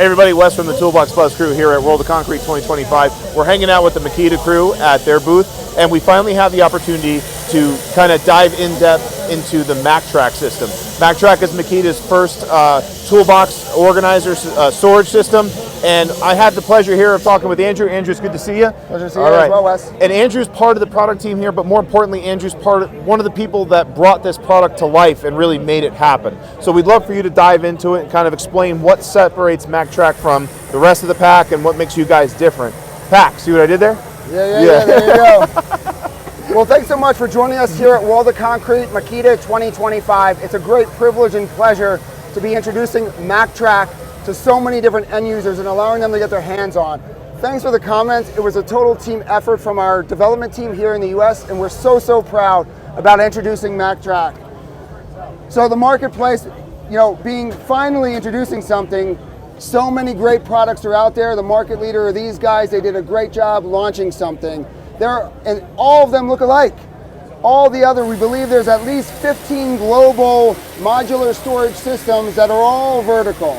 Hey everybody, Wes from the Toolbox Buzz crew here at World of Concrete 2025. We're hanging out with the Makita crew at their booth, and we finally have the opportunity to kind of dive in depth into the MAKTRAK system. MAKTRAK is Makita's first toolbox organizer storage system, and I had the pleasure here of talking with Andrew. Andrew, it's good to see you. Pleasure to see you as well, Wes. And Andrew's part of the product team here, but more importantly, Andrew's one of the people that brought this product to life and really made it happen. So we'd love for you to dive into it and kind of explain what separates MAKTRAK from the rest of the pack and what makes you guys different. Pack, see what I did there? Yeah, there you go. Well, thanks so much for joining us here at World of Concrete Makita 2025. It's a great privilege and pleasure to be introducing MAKTRAK to so many different end users and allowing them to get their hands on. Thanks for the comments. It was a total team effort from our development team here in the US, and we're so proud about introducing MAKTRAK. So the marketplace, finally introducing something, so many great products are out there. The market leader are these guys. They did a great job launching something. And all of them look alike. All the other, we believe there's at least 15 global modular storage systems that are all vertical.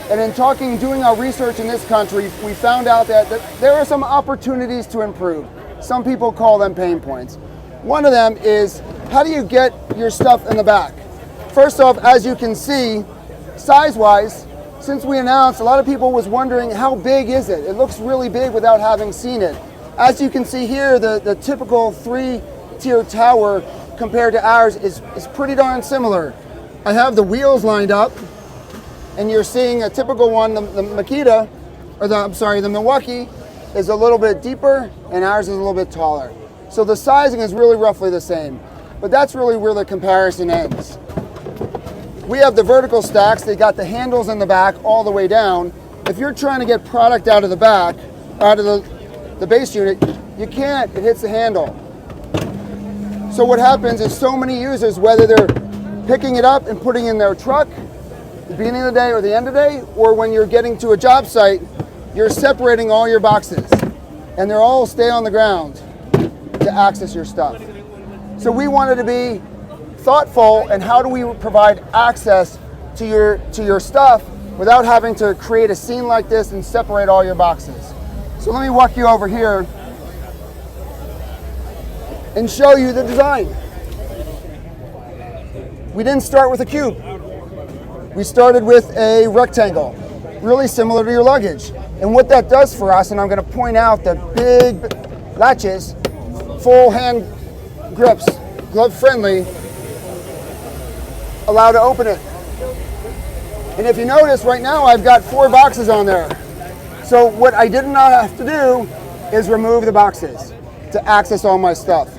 And in doing our research in this country, we found out that there are some opportunities to improve. Some people call them pain points. One of them is, how do you get your stuff in the back? First off, as you can see, size-wise, since we announced, a lot of people was wondering, how big is it? It looks really big without having seen it. As you can see here, the typical 3-tier tower compared to ours is pretty darn similar. I have the wheels lined up, and you're seeing a typical one, the Makita, the Milwaukee is a little bit deeper, and ours is a little bit taller. So the sizing is really roughly the same, but that's really where the comparison ends. We have the vertical stacks. They got the handles in the back all the way down. If you're trying to get product out of the back, out of the base unit, you can't, it hits the handle. So what happens is so many users, whether they're picking it up and putting it in their truck, the beginning of the day or the end of the day, or when you're getting to a job site, you're separating all your boxes and they're all stay on the ground to access your stuff. So we wanted to be thoughtful and how do we provide access to your stuff without having to create a scene like this and separate all your boxes. So let me walk you over here and show you the design. We didn't start with a cube. We started with a rectangle, really similar to your luggage. And what that does for us, and I'm going to point out the big latches, full hand grips, glove friendly, allow to open it. And if you notice right now, I've got 4 boxes on there. So what I did not have to do is remove the boxes to access all my stuff.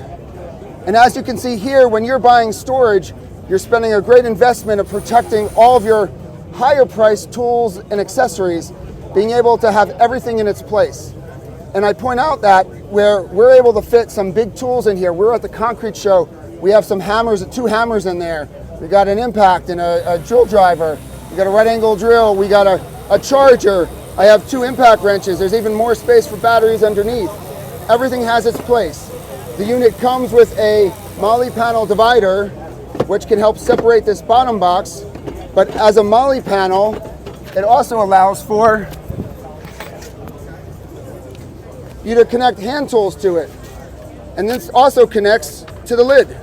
And as you can see here, when you're buying storage, you're spending a great investment of protecting all of your higher priced tools and accessories, being able to have everything in its place. And I point out that where we're able to fit some big tools in here. We're at the concrete show. We have some hammers, 2 hammers in there. We got an impact and a drill driver. We got a right angle drill. We got a charger. I have 2 impact wrenches. There's even more space for batteries underneath. Everything has its place. The unit comes with a moly panel divider, which can help separate this bottom box. But as a moly panel, it also allows for you to connect hand tools to it. And this also connects to the lid.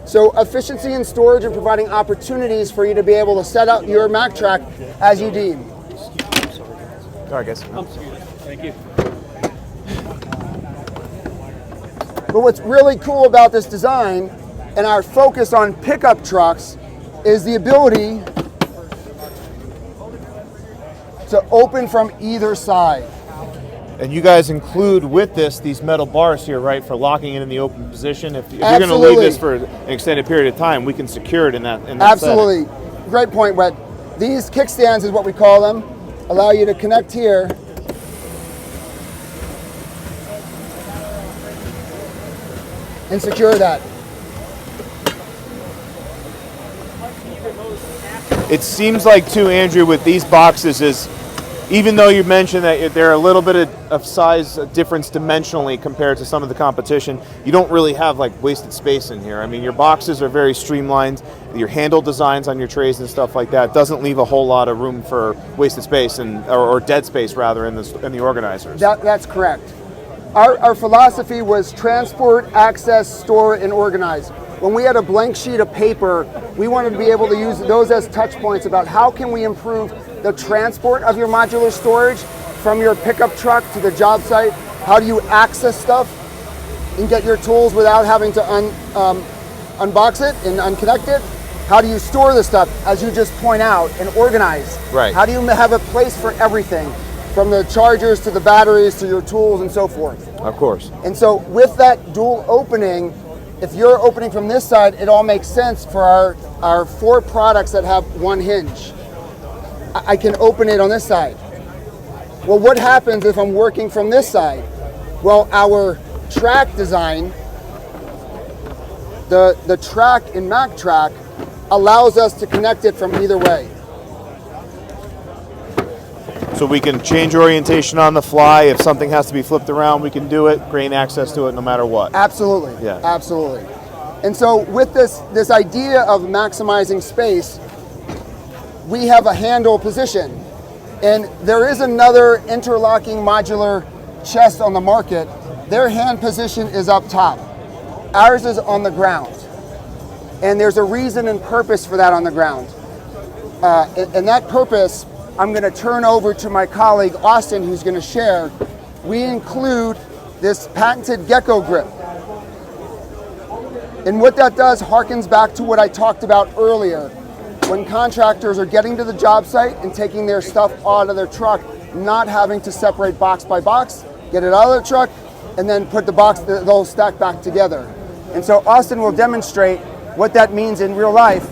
So efficiency in storage and providing opportunities for you to be able to set up your MAKTRAK as you deem. Sorry, guys. Thank you. But what's really cool about this design and our focus on pickup trucks is the ability to open from either side. And you guys include with this these metal bars here, right, for locking it in the open position. If you're going to leave this for an extended period of time, we can secure it in that Absolutely. setting. Great point, Wed. These kickstands is what we call them. Allow you to connect here. And secure that. It seems like too, Andrew, with these boxes is Even though you mentioned that they're a little bit of size difference dimensionally compared to some of the competition, you don't really have like wasted space in here. I mean, your boxes are very streamlined. Your handle designs on your trays and stuff like that doesn't leave a whole lot of room for wasted space or dead space rather in the organizers. That's correct. Our philosophy was transport, access, store, and organize. When we had a blank sheet of paper, we wanted to be able to use those as touch points about how can we improve the transport of your modular storage from your pickup truck to the job site. How do you access stuff and get your tools without having to unbox it and unconnect it? How do you store the stuff, as you just point out, and organize? Right. How do you have a place for everything, from the chargers to the batteries to your tools and so forth? Of course. And so with that dual opening, if you're opening from this side, it all makes sense for our 4 products that have one hinge. I can open it on this side. Well, what happens if I'm working from this side? Well, our track design, the track in MAKTRAK allows us to connect it from either way. So we can change orientation on the fly. If something has to be flipped around, we can do it, gain access to it no matter what. Absolutely, yeah. Absolutely. And so with this idea of maximizing space, we have a handle position. And there is another interlocking modular chest on the market. Their hand position is up top. Ours is on the ground. And there's a reason and purpose for that on the ground. And that purpose, I'm going to turn over to my colleague Austin, who's going to share. We include this patented gecko grip. And what that does harkens back to what I talked about earlier. When contractors are getting to the job site and taking their stuff out of their truck, not having to separate box by box, get it out of the truck, and then put the whole stack back together. And so Austin will demonstrate what that means in real life.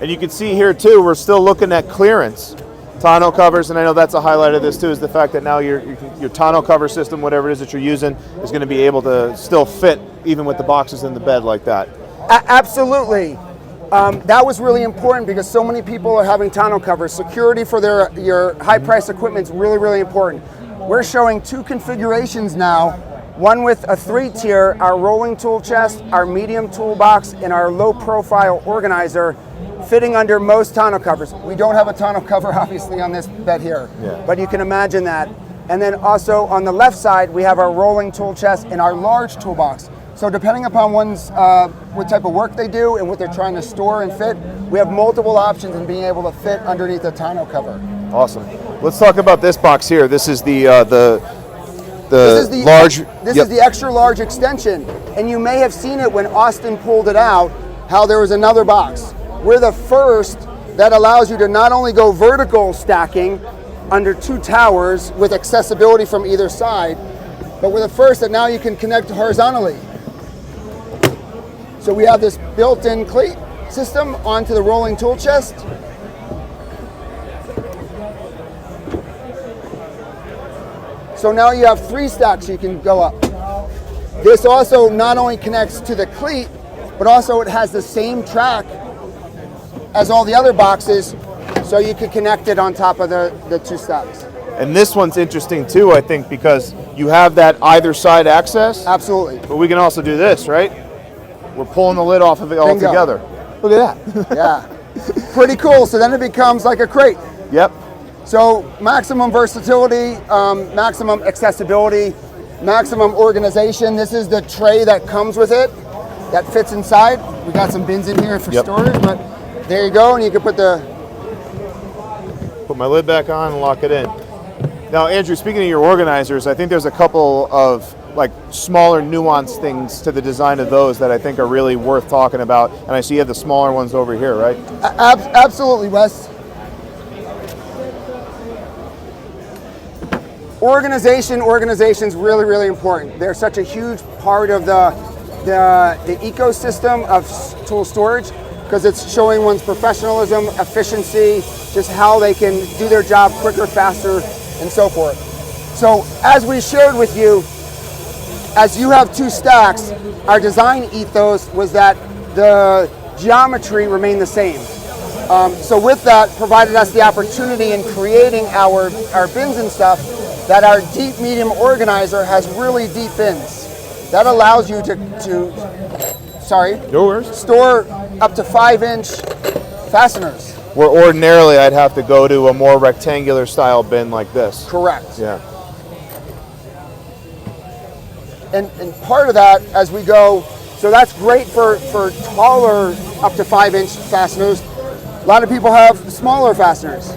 And you can see here too, we're still looking at clearance. Tonneau covers, and I know that's a highlight of this too, is the fact that now your tonneau cover system, whatever it is that you're using, is going to be able to still fit even with the boxes in the bed like that. Absolutely. That was really important because so many people are having tonneau covers. Security for your high-priced equipment is really, really important. We're showing 2 configurations now, one with a 3-tier, our rolling tool chest, our medium toolbox, and our low-profile organizer, fitting under most tonneau covers. We don't have a tonneau cover, obviously, on this bed here, but you can imagine that. And then also on the left side, we have our rolling tool chest and our large toolbox. So depending upon one's what type of work they do and what they're trying to store and fit, we have multiple options in being able to fit underneath a tonneau cover. Awesome. Let's talk about this box here. This is the large. This is the extra large extension, and you may have seen it when Austin pulled it out. How there was another box. We're the first that allows you to not only go vertical stacking under 2 towers with accessibility from either side, but we're the first that now you can connect horizontally. So we have this built-in cleat system onto the rolling tool chest. So now you have 3 stacks you can go up. This also not only connects to the cleat, but also it has the same track as all the other boxes, so you can connect it on top of the 2 stacks. And this one's interesting too, I think, because you have that either side access. Absolutely. But we can also do this, right? We're pulling the lid off of it all together. Look at that. Yeah. Pretty cool. So then it becomes like a crate. Yep. So maximum versatility, maximum accessibility, maximum organization. This is the tray that comes with it that fits inside. We got some bins in here for storage, but there you go, and you can put my lid back on and lock it in. Now, Andrew, speaking of your organizers, I think there's a couple of like smaller nuanced things to the design of those that I think are really worth talking about. And I see you have the smaller ones over here, right? Absolutely, Wes. Organization's really, really important. They're such a huge part of the the ecosystem of tool storage, because it's showing one's professionalism, efficiency, just how they can do their job quicker, faster, and so forth. So as we shared with you, as you have two stacks, our design ethos was that the geometry remained the same. So with that, provided us the opportunity in creating our bins and stuff, that our deep medium organizer has really deep bins. That allows you to store up to 5-inch fasteners. Where ordinarily I'd have to go to a more rectangular style bin like this. Correct. Yeah. And part of that, as we go, so that's great for taller up to 5-inch fasteners. A lot of people have smaller fasteners.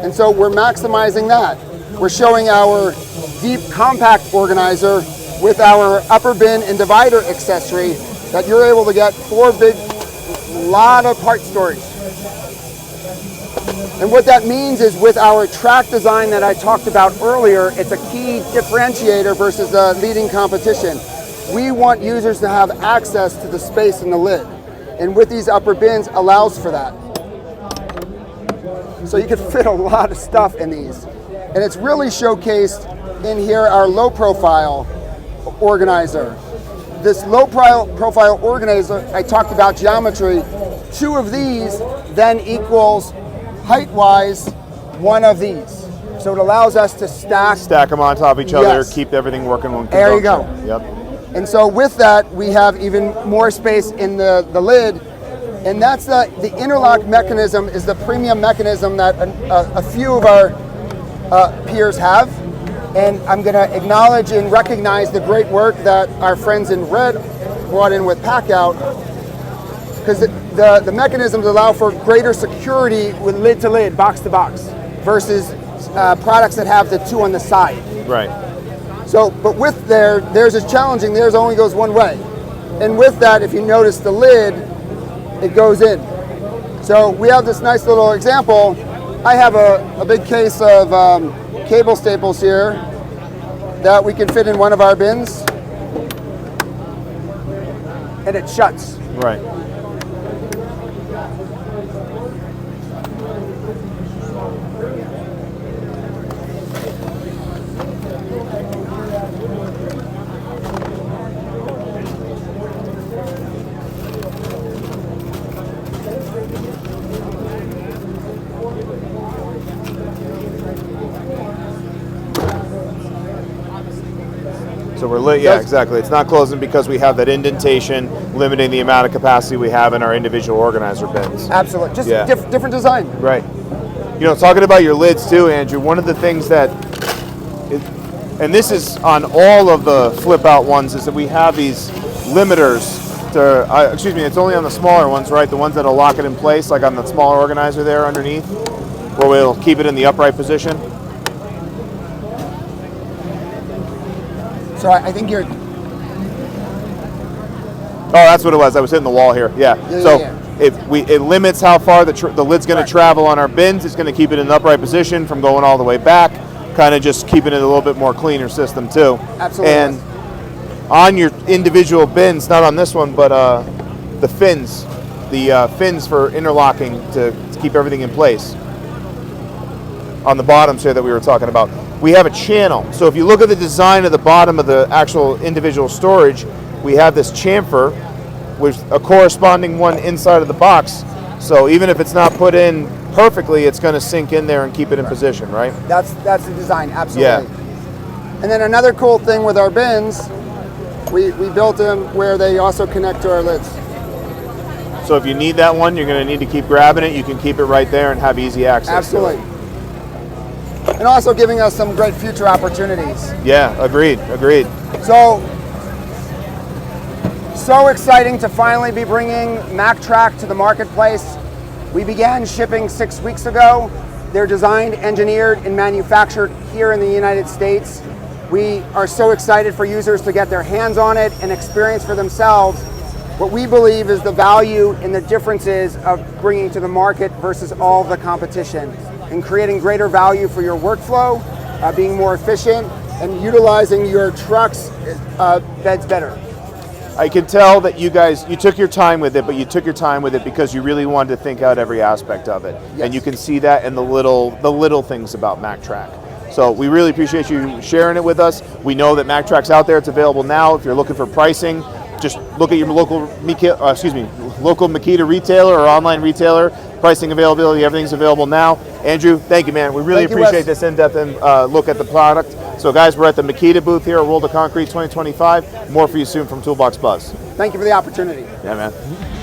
And so we're maximizing that. We're showing our deep compact organizer with our upper bin and divider accessory that you're able to get 4 big, lot of part storage. And what that means is with our track design that I talked about earlier, it's a key differentiator versus the leading competition. We want users to have access to the space in the lid. And with these upper bins allows for that. So you can fit a lot of stuff in these. And it's really showcased in here, our low profile organizer. This low profile organizer, I talked about geometry. 2 of these then equals height-wise 1 of these. So it allows us to stack them on top of each other, Yes. keep everything working one. There you go. Yep. And so with that, we have even more space in the lid. And that's the interlock mechanism is the premium mechanism that a few of our peers have. And I'm going to acknowledge and recognize the great work that our friends in red brought in with Packout, because the mechanisms allow for greater security with lid to lid, box to box, versus products that have the 2 on the side. Right. So, but with theirs is challenging. Theirs only goes one way. And with that, if you notice the lid, it goes in. So we have this nice little example. I have a big case of cable staples here that we can fit in one of our bins, and it shuts. Right. So we're lit, yeah, exactly. It's not closing because we have that indentation limiting the amount of capacity we have in our individual organizer bins. Absolutely, just different design. Right. You know, talking about your lids too, Andrew, one of the things that, and this is on all of the flip out ones, is that we have these limiters to, excuse me, it's only on the smaller ones, right? The ones that'll lock it in place, like on the smaller organizer there underneath, where we'll keep it in the upright position. So I think you're. Oh, that's what it was. I was hitting the wall here. Yeah. So it limits how far the lid's going to travel on our bins. It's going to keep it in an upright position from going all the way back. Kind of just keeping it a little bit more cleaner system too. Absolutely. And on your individual bins, not on this one, but the fins for interlocking to keep everything in place. On the bottoms here that we were talking about, we have a channel. So if you look at the design of the bottom of the actual individual storage, we have this chamfer with a corresponding one inside of the box. So even if it's not put in perfectly, it's going to sink in there and keep it in position, right? That's the design, absolutely. Yeah. And then another cool thing with our bins, we built them where they also connect to our lids. So if you need that one, you're going to need to keep grabbing it. You can keep it right there and have easy access. Absolutely. And also giving us some great future opportunities. Yeah, agreed. So exciting to finally be bringing MAKTRAK to the marketplace. We began shipping 6 weeks ago. They're designed, engineered, and manufactured here in the United States. We are so excited for users to get their hands on it and experience for themselves what we believe is the value and the differences of bringing to the market versus all of the competition, and creating greater value for your workflow, being more efficient, and utilizing your trucks beds better. I can tell that you took your time with it, but you took your time with it because you really wanted to think out every aspect of it. Yes. And you can see that in the little things about MAKTRAK. So we really appreciate you sharing it with us. We know that MAKTRAK's out there. It's available now. If you're looking for pricing, just look at your local Makita retailer or online retailer. Pricing, availability, everything's available now. Andrew, thank you, man. We really appreciate this in-depth look at the product. So guys, we're at the Makita booth here at World of Concrete 2025. More for you soon from Toolbox Buzz. Thank you for the opportunity. Yeah, man.